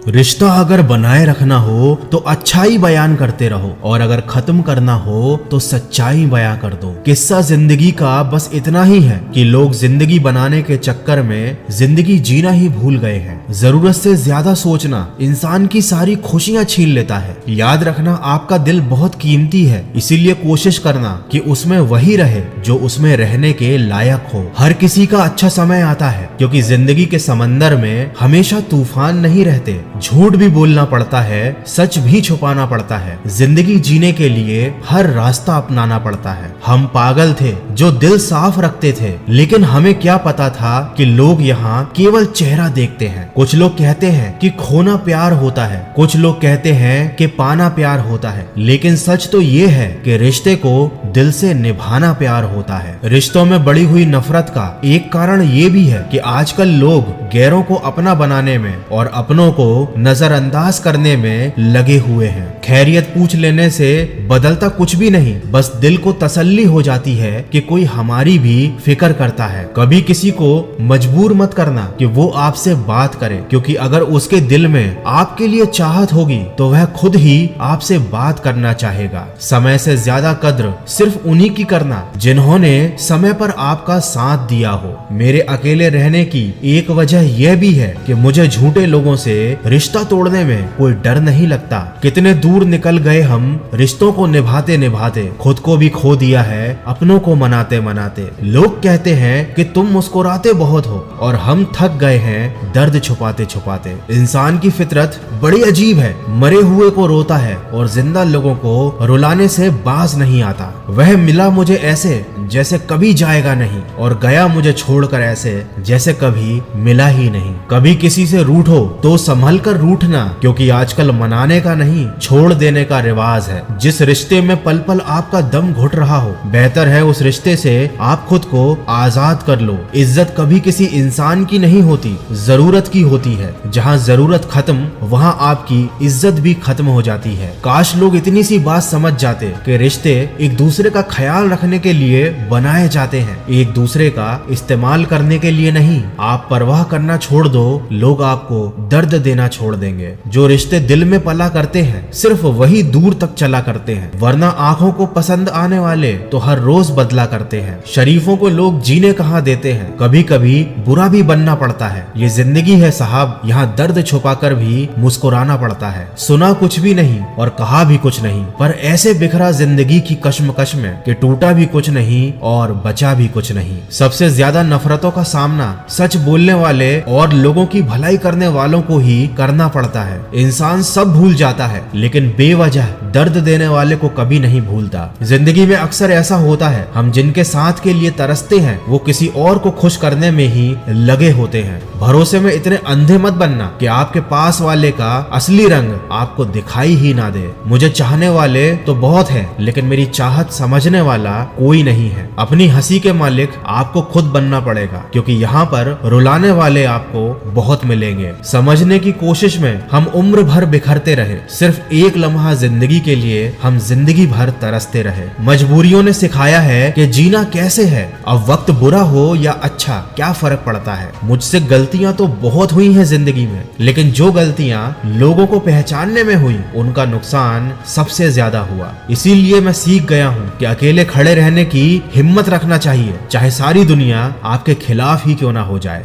रिश्ता अगर बनाए रखना हो तो अच्छाई बयान करते रहो और अगर खत्म करना हो तो सच्चाई बयां कर दो। किस्सा जिंदगी का बस इतना ही है कि लोग जिंदगी बनाने के चक्कर में जिंदगी जीना ही भूल गए हैं। जरूरत से ज्यादा सोचना इंसान की सारी खुशियां छीन लेता है। याद रखना आपका दिल बहुत कीमती है, इसीलिए कोशिश करना कि उसमें वही रहे जो उसमें रहने के लायक हो। हर किसी का अच्छा समय आता है, क्योंकि जिंदगी के समंदर में हमेशा तूफान नहीं रहते। झूठ भी बोलना पड़ता है, सच भी छुपाना पड़ता है। जिंदगी जीने के लिए हर रास्ता अपनाना पड़ता है। हम पागल थे जो दिल साफ रखते थे, लेकिन हमें क्या पता था कि लोग यहाँ केवल चेहरा देखते हैं। कुछ लोग कहते हैं कि खोना प्यार होता है, कुछ लोग कहते हैं कि पाना प्यार होता है, लेकिन सच तो ये है कि रिश्ते को दिल से निभाना प्यार होता है। रिश्तों में बढ़ी हुई नफरत का एक कारण ये भी है कि आजकल लोग गैरों को अपना बनाने में और अपनों को नजरअंदाज करने में लगे हुए हैं। खैरियत पूछ लेने से बदलता कुछ भी नहीं, बस दिल को तसल्ली हो जाती है कि कोई हमारी भी फिक्र करता है। कभी किसी को मजबूर मत करना कि वो आपसे बात करे, क्योंकि अगर उसके दिल में आपके लिए चाहत होगी तो वह खुद ही आपसे बात करना चाहेगा। समय से ज्यादा कद्र सिर्फ उन्हीं की करना जिन्होंने समय पर आपका साथ दिया हो। मेरे अकेले रहने की एक वजह यह भी है कि मुझे झूठे लोगों से रिश्ता तोड़ने में कोई डर नहीं लगता। कितने दूर निकल गए हम रिश्तों को निभाते निभाते, खुद को भी खो दिया है अपनों को मनाते मनाते। लोग कहते हैं कि तुम मुस्कुराते बहुत हो और हम थक गए हैं दर्द छुपाते छुपाते। इंसान की फितरत बड़ी अजीब है, मरे हुए को रोता है और जिंदा लोगों को रुलाने से बाज नहीं आता। वह मिला मुझे ऐसे जैसे कभी जाएगा नहीं और गया मुझे छोड़कर ऐसे जैसे कभी मिला ही नहीं। कभी किसी से रूठो तो संभल कर रूठना, क्योंकि आजकल मनाने का नहीं छोड़ देने का रिवाज है। जिस रिश्ते में पल पल आपका दम घुट रहा हो, बेहतर है उस रिश्ते से आप खुद को आजाद कर लो। इज्जत कभी किसी इंसान की नहीं होती, जरूरत की होती है। जहाँ जरूरत खत्म वहाँ आपकी इज्जत भी खत्म हो जाती है। काश लोग इतनी सी बात समझ जाते कि रिश्ते एक दूसरे का ख्याल रखने के लिए बनाए जाते हैं, एक दूसरे का इस्तेमाल करने के लिए नहीं। आप परवाह करना छोड़ दो, लोग आपको दर्द देना छोड़ देंगे। जो रिश्ते दिल में पला करते हैं सिर्फ वही दूर तक चला करते हैं, वरना आंखों को पसंद आने वाले तो हर रोज बदला करते हैं। शरीफों को लोग जीने कहाँ देते हैं, कभी कभी बुरा भी बनना पड़ता है। ये जिंदगी है साहब, यहाँ दर्द छुपाकर भी मुस्कुराना पड़ता है। सुना कुछ भी नहीं और कहा भी कुछ नहीं, पर ऐसे बिखरा जिंदगी की कश्मकश में कि टूटा भी कुछ नहीं और बचा भी कुछ नहीं। सबसे ज्यादा नफरतों का सामना सच बोलने वाले और लोगों की भलाई करने वालों को ही करना पड़ता है। इंसान सब भूल जाता है, लेकिन बेवजह दर्द देने वाले को कभी नहीं भूलता। जिंदगी में अक्सर ऐसा होता है, हम जिनके साथ के लिए तरसते हैं वो किसी और को खुश करने में ही लगे होते हैं। भरोसे में इतने अंधे मत बनना कि आपके पास वाले का असली रंग आपको दिखाई ही ना दे। मुझे चाहने वाले तो बहुत हैं, लेकिन मेरी चाहत समझने वाला कोई नहीं है। अपनी हंसी के मालिक आपको खुद बनना पड़ेगा, क्योंकि यहाँ पर रुलाने वाले आपको बहुत मिलेंगे। समझने की कोशिश में हम उम्र भर बिखरते रहे, सिर्फ एक लम्हा जिंदगी के लिए हम जिंदगी भर तरसते रहे। मजबूरियों ने सिखाया है कि जीना कैसे है। अब वक्त बुरा हो या अच्छा क्या फर्क पड़ता है। मुझसे गलतियां तो बहुत हुई हैं जिंदगी में, लेकिन जो गलतियां लोगों को पहचानने में हुई उनका नुकसान सबसे ज्यादा हुआ। इसीलिए मैं सीख गया हूँ कि अकेले खड़े रहने की हिम्मत रखना चाहिए, चाहे सारी दुनिया आपके खिलाफ ही क्यों ना हो जाए।